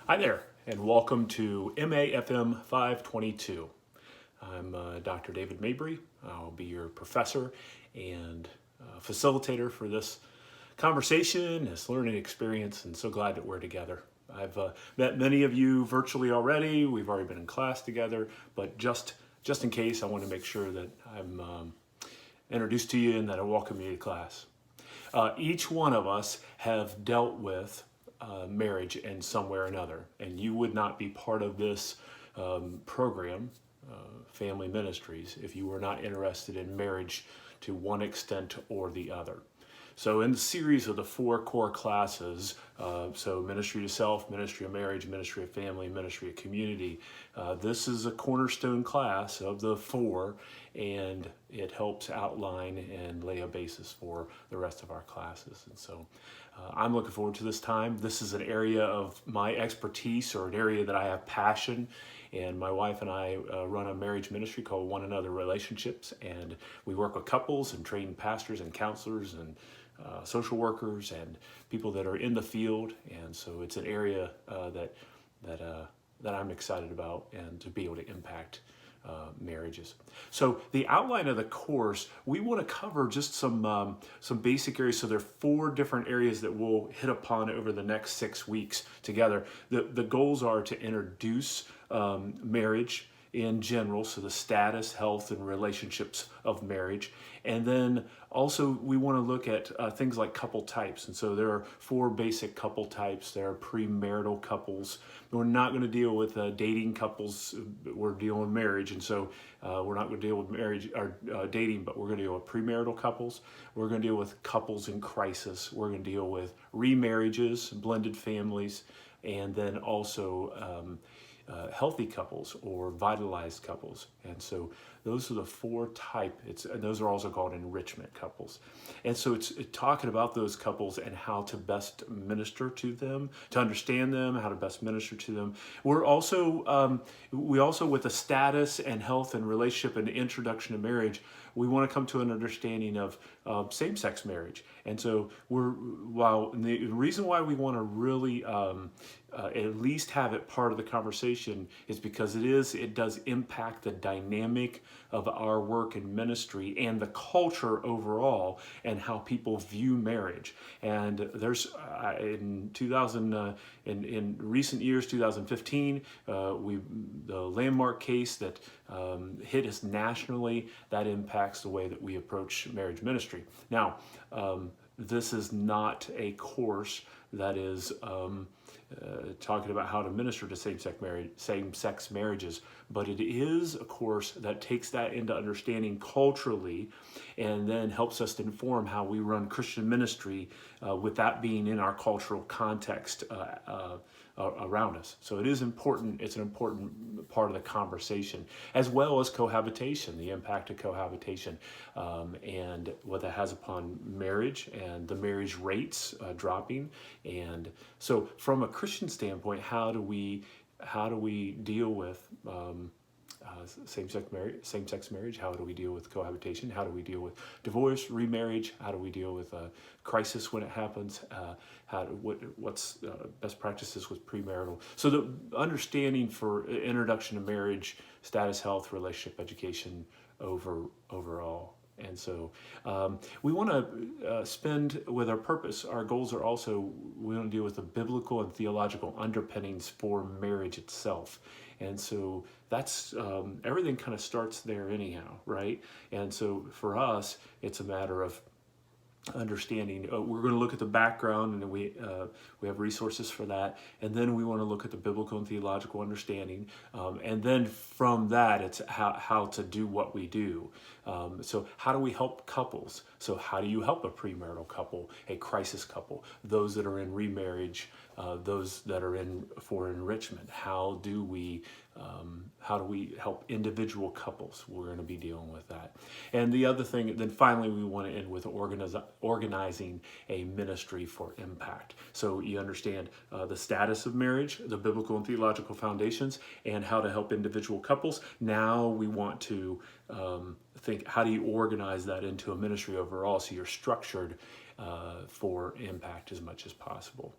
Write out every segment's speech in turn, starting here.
Hi there, and welcome to MAFM522. I'm Dr. David Mabry. I'll be your professor and facilitator for this conversation, this learning experience, and so glad that we're together. I've met many of you virtually already. We've already been in class together, but just in case, I want to make sure that I'm introduced to you and that I welcome you to class. Each one of us have dealt with marriage in some way or another, and you would not be part of this program, Family Ministries, if you were not interested in marriage to one extent or the other. So in the series of the 4 core classes, so ministry to self, ministry of marriage, ministry of family, ministry of community, this is a cornerstone class of the 4, and it helps outline and lay a basis for the rest of our classes. And so I'm looking forward to this time. This is an area of my expertise, or an area that I have passion. And my wife and I run a marriage ministry called One Another Relationships, and we work with couples and train pastors and counselors and social workers and people that are in the field. And so it's an area that I'm excited about, and to be able to impact marriages. So the outline of the course, we want to cover just some basic areas. So there are 4 different areas that we'll hit upon over the next 6 weeks together. The goals are to introduce marriage in general, so the status, health, and relationships of marriage. And then also we want to look at things like couple types. And so there are 4 basic couple types. There are premarital couples. We're not going to deal with dating couples. We're dealing with marriage. And so we're not going to deal with marriage or dating, but we're going to deal with premarital couples. We're going to deal with couples in crisis. We're going to deal with remarriages, blended families, and then also healthy couples or vitalized couples. And so those are the 4 types, and those are also called enrichment couples. And so it's talking about those couples and how to best minister to them, to understand them, how to best minister to them. We're also, with the status and health and relationship and the introduction to marriage, we want to come to an understanding of same-sex marriage. And so the reason why we want to really at least have it part of the conversation is because it does impact the dynamic of our work and ministry and the culture overall, and how people view marriage. And there's in recent years, 2015, the landmark case that hit us nationally, that impacts the way that we approach marriage ministry. Now, this is not a course that is talking about how to minister to same-sex marriages, but it is a course that takes that into understanding culturally, and then helps us to inform how we run Christian ministry with that being in our cultural context around us. So it is important. It's an important part of the conversation, as well as cohabitation, the impact of cohabitation, and what that has upon marriage, and the marriage rates dropping. And so from a Christian standpoint, how do we deal with same-sex marriage? How do we deal with cohabitation? How do we deal with divorce, remarriage? How do we deal with crisis when it happens? What's best practices with premarital? So the understanding for introduction to marriage, status, health, relationship, education overall. And so we want to spend with our purpose. Our goals are also, we want to deal with the biblical and theological underpinnings for marriage itself. And so that's, everything kind of starts there anyhow, right? And so for us, it's a matter of understanding. We're going to look at the background, and we have resources for that, and then we want to look at the biblical and theological understanding, and then from that, it's how to do what we do. So how do we help couples? So how do you help a premarital couple, a crisis couple, those that are in remarriage, those that are in for enrichment? How do we help individual couples? We're going to be dealing with that. And the other thing, then finally, we want to end with organizing a ministry for impact. So you understand the status of marriage, the biblical and theological foundations, and how to help individual couples. Now we want to think, how do you organize that into a ministry overall, so you're structured for impact as much as possible.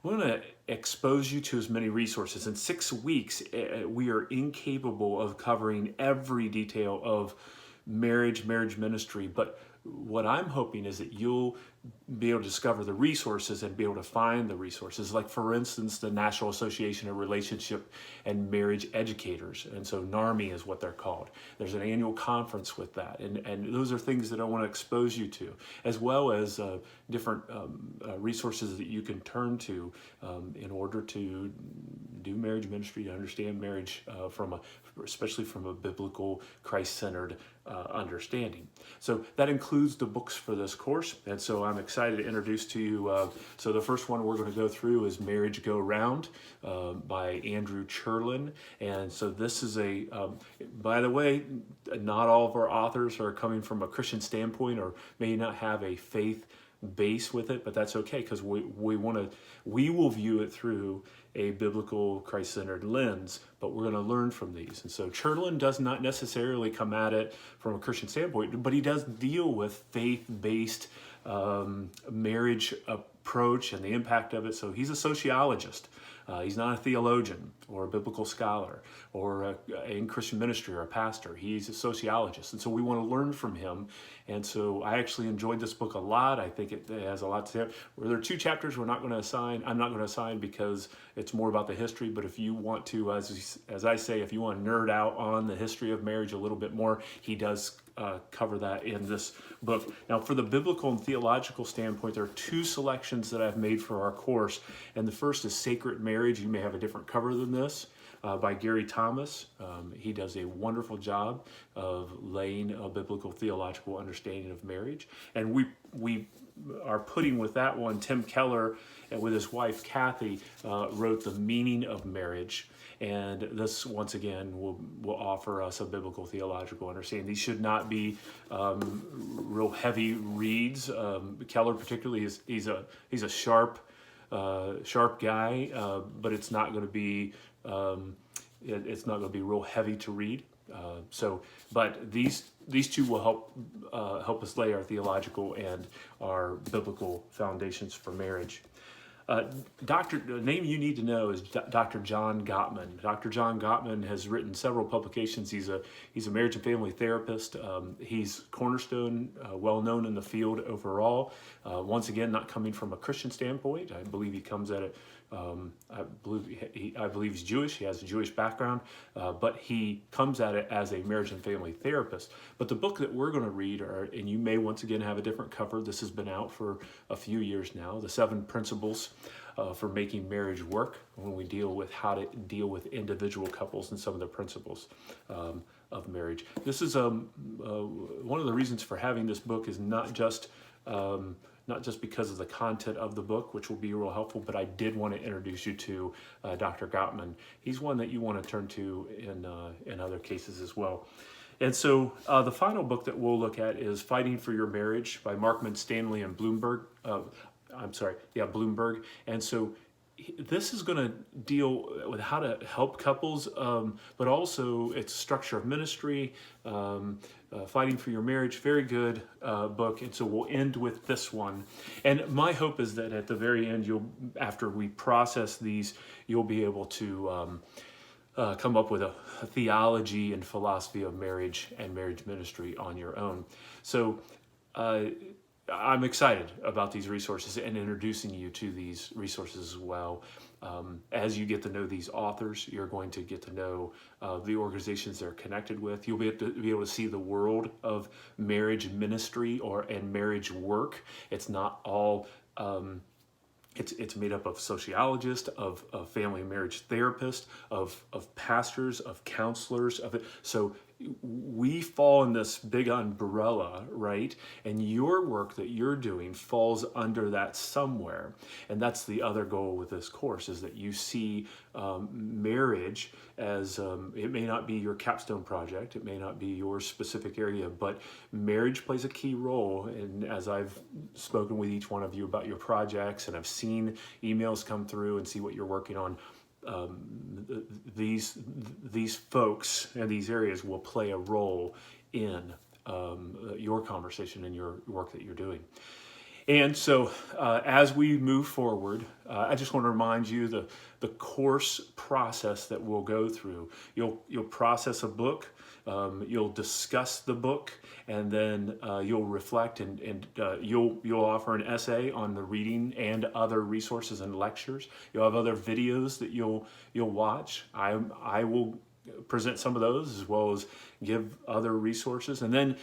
We want to expose you to as many resources. In 6 weeks, we are incapable of covering every detail of marriage ministry, but what I'm hoping is that you'll be able to discover the resources and be able to find the resources. Like, for instance, the National Association of Relationship and Marriage Educators. And so NARMI is what they're called. There's an annual conference with that. And those are things that I want to expose you to, as well as different resources that you can turn to in order to do marriage ministry, to understand marriage especially from a biblical, Christ-centered understanding. So that includes the books for this course. And so I'm excited to introduce to you, so the first one we're going to go through is Marriage Go Round by Andrew Cherlin. And so this is by the way, not all of our authors are coming from a Christian standpoint or may not have a faith base with it, but that's okay, because we will view it through a biblical, Christ-centered lens, but we're going to learn from these. And so Cherlin does not necessarily come at it from a Christian standpoint, but he does deal with faith-based marriage approach and the impact of it. So he's a sociologist. He's not a theologian or a biblical scholar or in Christian ministry or a pastor. He's a sociologist. And so we want to learn from him. And so I actually enjoyed this book a lot. I think it has a lot to say. There are 2 chapters I'm not going to assign because it's more about the history. But if you want to, as I say, if you want to nerd out on the history of marriage a little bit more, he does cover that in this book. Now, for the biblical and theological standpoint, there are 2 selections that I've made for our course. And the first is Sacred Marriage. You may have a different cover than this. By Gary Thomas. He does a wonderful job of laying a biblical theological understanding of marriage. And we are putting with that one, Tim Keller, and with his wife Kathy, wrote The Meaning of Marriage. And this, once again, will offer us a biblical theological understanding. These should not be real heavy reads. Keller particularly, he's a sharp guy, but it's not going to be real heavy to read. But these 2 will help us lay our theological and our biblical foundations for marriage. The name you need to know is Dr. John Gottman. Dr. John Gottman has written several publications. He's a marriage and family therapist. He's Cornerstone, well known in the field overall. Once again, not coming from a Christian standpoint. I believe he comes at it. I believe he's Jewish. He has a Jewish background, but he comes at it as a marriage and family therapist. But the book that we're going to read, and you may once again have a different cover. This has been out for a few years now. The 7 Principles for Making Marriage Work, when we deal with how to deal with individual couples and some of the principles of marriage. This is one of the reasons for having this book is not just because of the content of the book, which will be real helpful, but I did want to introduce you to Dr. Gottman. He's one that you want to turn to in other cases as well. And so the final book that we'll look at is Fighting for Your Marriage by Markman, Stanley, and Bloomberg. Bloomberg. And so this is going to deal with how to help couples, but also its structure of ministry, Fighting for Your Marriage. Very good book. And so we'll end with this one. And my hope is that at the very end, after we process these, you'll be able to come up with a theology and philosophy of marriage and marriage ministry on your own. So I'm excited about these resources and introducing you to these resources as well. As you get to know these authors, you're going to get to know the organizations they're connected with. You'll be able to see the world of marriage ministry and marriage work. It's not all... It's made up of sociologists, of family and marriage therapists, of pastors, of counselors. So we fall in this big umbrella, right? And your work that you're doing falls under that somewhere. And that's the other goal with this course, is that you see marriage as, it may not be your capstone project, it may not be your specific area, but marriage plays a key role. And as I've spoken with each one of you about your projects, and I've seen emails come through and see what you're working on, these folks and these areas will play a role in your conversation and your work that you're doing. And so, as we move forward, I just want to remind you the course process that we'll go through. You'll process a book, you'll discuss the book, and then you'll reflect and you'll offer an essay on the reading and other resources and lectures. You'll have other videos that you'll watch. I will present some of those as well as give other resources, and then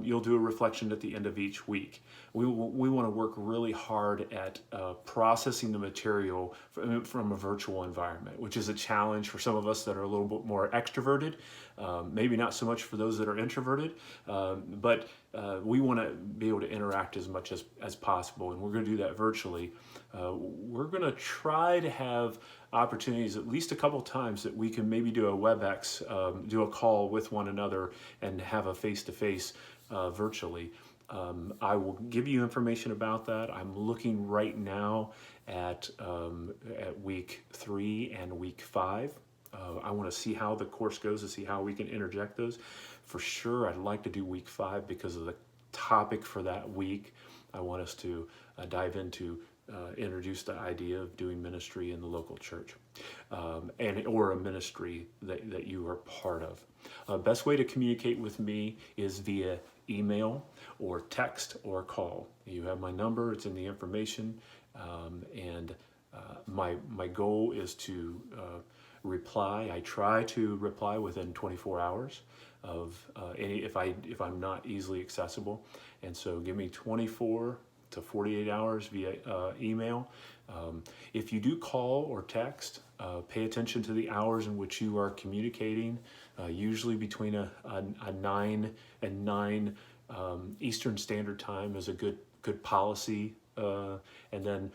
you'll do a reflection at the end of each week. We want to work really hard at processing the material from a virtual environment, which is a challenge for some of us that are a little bit more extroverted, maybe not so much for those that are introverted, but we want to be able to interact as much as possible, and we're going to do that virtually. We're going to try to have opportunities at least a couple times that we can maybe do a WebEx, do a call with one another and have a face-to-face virtually. I will give you information about that. I'm looking right now at week 3 and week 5. I want to see how the course goes to see how we can interject those. For sure, I'd like to do week 5 because of the topic for that week. I want us to dive into introduce the idea of doing ministry in the local church, or a ministry that you are part of. Best way to communicate with me is via email or text or call. You have my number, it's in the information, and my goal is to reply. I try to reply within 24 hours of if I'm not easily accessible, and so give me 24 to 48 hours via email. If you do call or text, pay attention to the hours in which you are communicating, usually between a 9 and 9 Eastern Standard Time is a good policy. And then,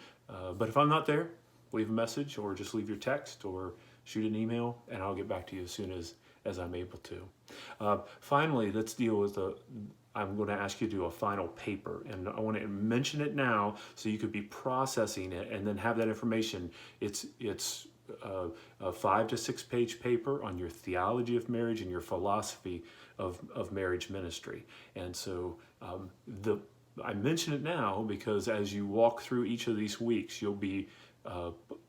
but if I'm not there, leave a message or just leave your text or shoot an email, and I'll get back to you as soon as I'm able to. Finally, let's deal with I'm going to ask you to do a final paper, and I want to mention it now so you could be processing it and then have that information. It's a 5 to 6 page paper on your theology of marriage and your philosophy of marriage ministry. And so I mention it now because as you walk through each of these weeks, you'll be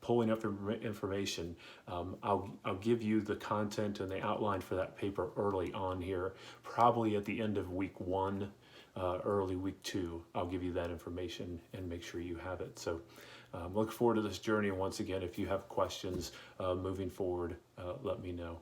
pulling up information. I'll give you the content and the outline for that paper early on here, probably at the end of week 1, early week 2. I'll give you that information and make sure you have it. So look forward to this journey. And once again, if you have questions moving forward, let me know.